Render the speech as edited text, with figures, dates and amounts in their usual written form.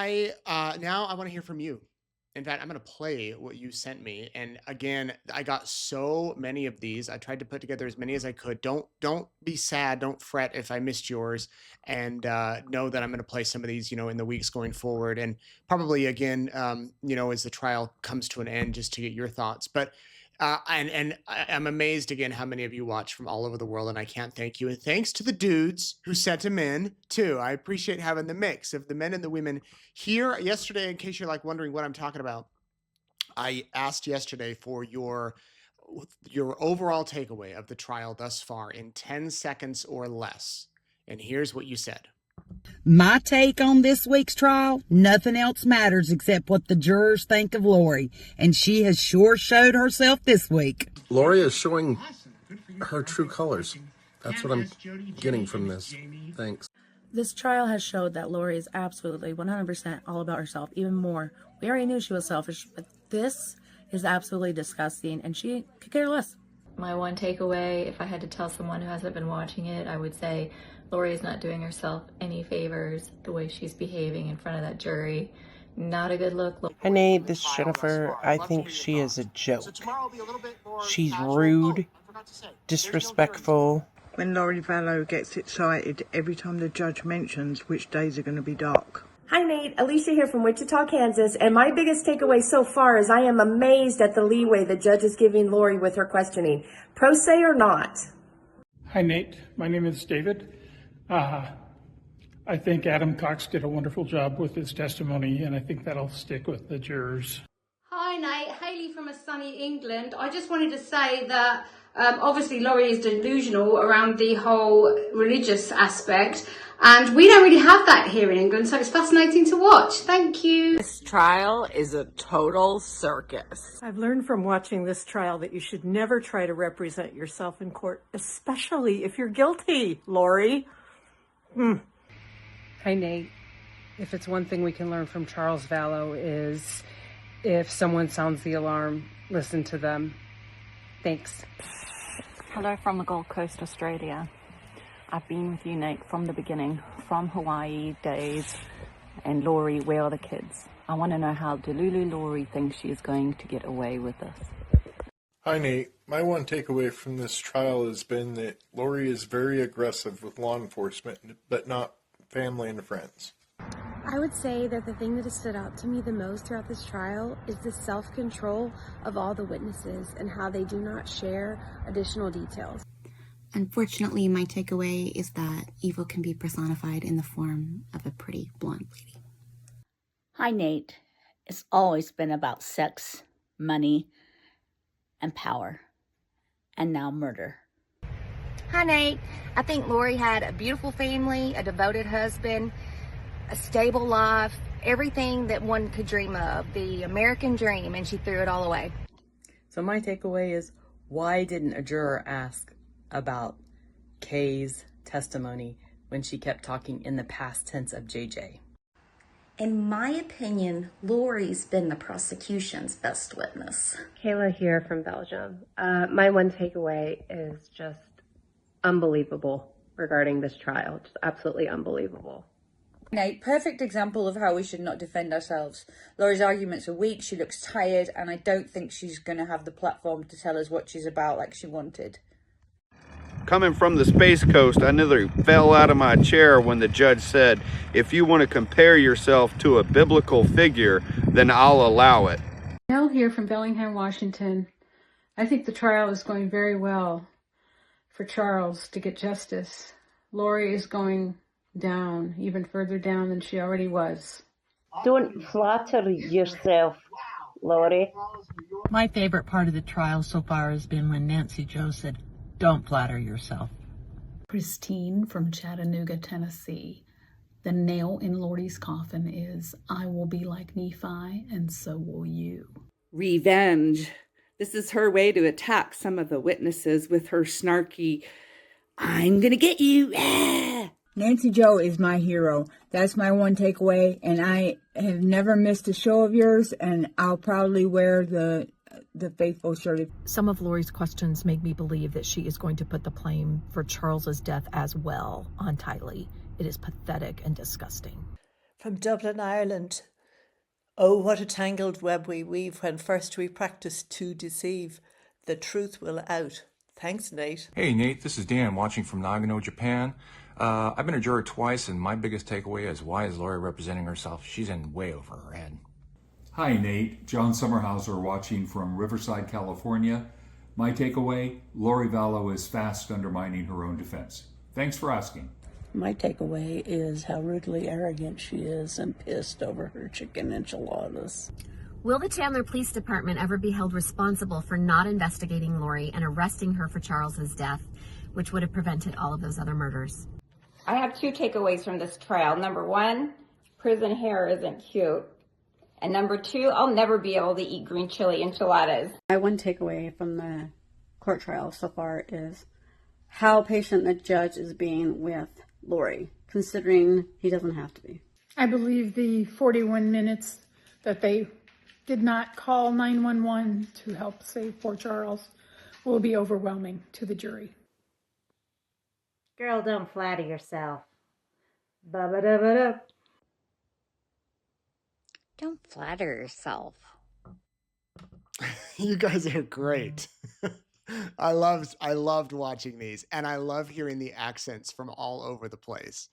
now I want to hear from you. In fact, I'm going to play what you sent me. And again, I got so many of these. I tried to put together as many as I could. Don't be sad. Don't fret if I missed yours. And know that I'm going to play some of these, in the weeks going forward. And probably again, as the trial comes to an end, just to get your thoughts. But I'm amazed again how many of you watch from all over the world, and I can't thank you. And thanks to the dudes who sent them in too. I appreciate having the mix of the men and the women here. Yesterday, in case you're wondering what I'm talking about, I asked yesterday for your overall takeaway of the trial thus far in 10 seconds or less. And here's what you said. My take on this week's trial, nothing else matters except what the jurors think of Lori. And she has sure showed herself this week. Lori is showing her true colors. That's what I'm getting from this. Thanks. This trial has showed that Lori is absolutely 100% all about herself, even more. We already knew she was selfish, but this is absolutely disgusting, and she could care less. My one takeaway, if I had to tell someone who hasn't been watching it, I would say Lori is not doing herself any favors the way she's behaving in front of that jury. Not a good look. Hi Nate, this is Jennifer. I think she is a joke. She's rude, disrespectful. When Lori Vallow gets excited every time the judge mentions which days are going to be dark. Hi Nate, Alicia here from Wichita, Kansas, and my biggest takeaway so far is I am amazed at the leeway the judge is giving Lori with her questioning. Pro se or not? Hi Nate, my name is David. I think Adam Cox did a wonderful job with his testimony, and I think that'll stick with the jurors. Hi Nate, Hayley from a sunny England. I just wanted to say that obviously Lori is delusional around the whole religious aspect, and we don't really have that here in England, so it's fascinating to watch. Thank you. This trial is a total circus. I've learned from watching this trial that you should never try to represent yourself in court, especially if you're guilty, Lori. Hi, Nate. If it's one thing we can learn from Charles Vallow is if someone sounds the alarm, listen to them. Thanks. Hello from the Gold Coast, Australia. I've been with you, Nate, from the beginning, from Hawaii days. And Lori, where are the kids? I want to know how Delulu Lori thinks she is going to get away with this. Hi Nate, my one takeaway from this trial has been that Lori is very aggressive with law enforcement, but not family and friends. I would say that the thing that has stood out to me the most throughout this trial is the self-control of all the witnesses and how they do not share additional details. Unfortunately, my takeaway is that evil can be personified in the form of a pretty blonde lady. Hi, Nate. It's always been about sex, money, and power, and now murder. Hi, Nate. I think Lori had a beautiful family, a devoted husband, a stable life, everything that one could dream of, the American dream, and she threw it all away. So my takeaway is, why didn't a juror ask about Kay's testimony when she kept talking in the past tense of JJ? In my opinion, Lori's been the prosecution's best witness. Kayla here from Belgium. My one takeaway is just unbelievable regarding this trial. Just absolutely unbelievable. Nate, perfect example of how we should not defend ourselves. Lori's arguments are weak, she looks tired, and I don't think she's going to have the platform to tell us what she's about like she wanted. Coming from the Space Coast, I nearly fell out of my chair when the judge said, if you want to compare yourself to a biblical figure, then I'll allow it. Nell here from Bellingham, Washington. I think the trial is going very well for Charles to get justice. Lori is going down, even further down than she already was. Don't flatter yourself, Lori. My favorite part of the trial so far has been when Nancy Jo said, "Don't flatter yourself." Christine from Chattanooga, Tennessee. The nail in Lori's coffin is, I will be like Nephi, and so will you. Revenge. This is her way to attack some of the witnesses with her snarky, I'm gonna get you. Ah! Nancy Jo is my hero. That's my one takeaway, and I have never missed a show of yours, and I'll proudly wear the faithful shirt. Some of Lori's questions make me believe that she is going to put the blame for Charles's death as well on Tylee. It is pathetic and disgusting. From Dublin, Ireland. Oh, what a tangled web we weave when first we practice to deceive. The truth will out. Thanks, Nate. Hey, Nate, this is Dan watching from Nagano, Japan. I've been a juror twice, and my biggest takeaway is why is Lori representing herself? She's in way over her head. Hi, Nate. John Sommerhauser watching from Riverside, California. My takeaway, Lori Vallow is fast undermining her own defense. Thanks for asking. My takeaway is how rudely arrogant she is and pissed over her chicken enchiladas. Will the Chandler Police Department ever be held responsible for not investigating Lori and arresting her for Charles's death, which would have prevented all of those other murders? I have two takeaways from this trial. Number one, prison hair isn't cute. And number two, I'll never be able to eat green chili enchiladas. My one takeaway from the court trial so far is how patient the judge is being with Lori, considering he doesn't have to be. I believe the 41 minutes that they did not call 911 to help save poor Charles will be overwhelming to the jury. Girl, don't flatter yourself. Ba-ba-da-ba-da. Don't flatter yourself. You guys are great. I loved watching these, and I love hearing the accents from all over the place.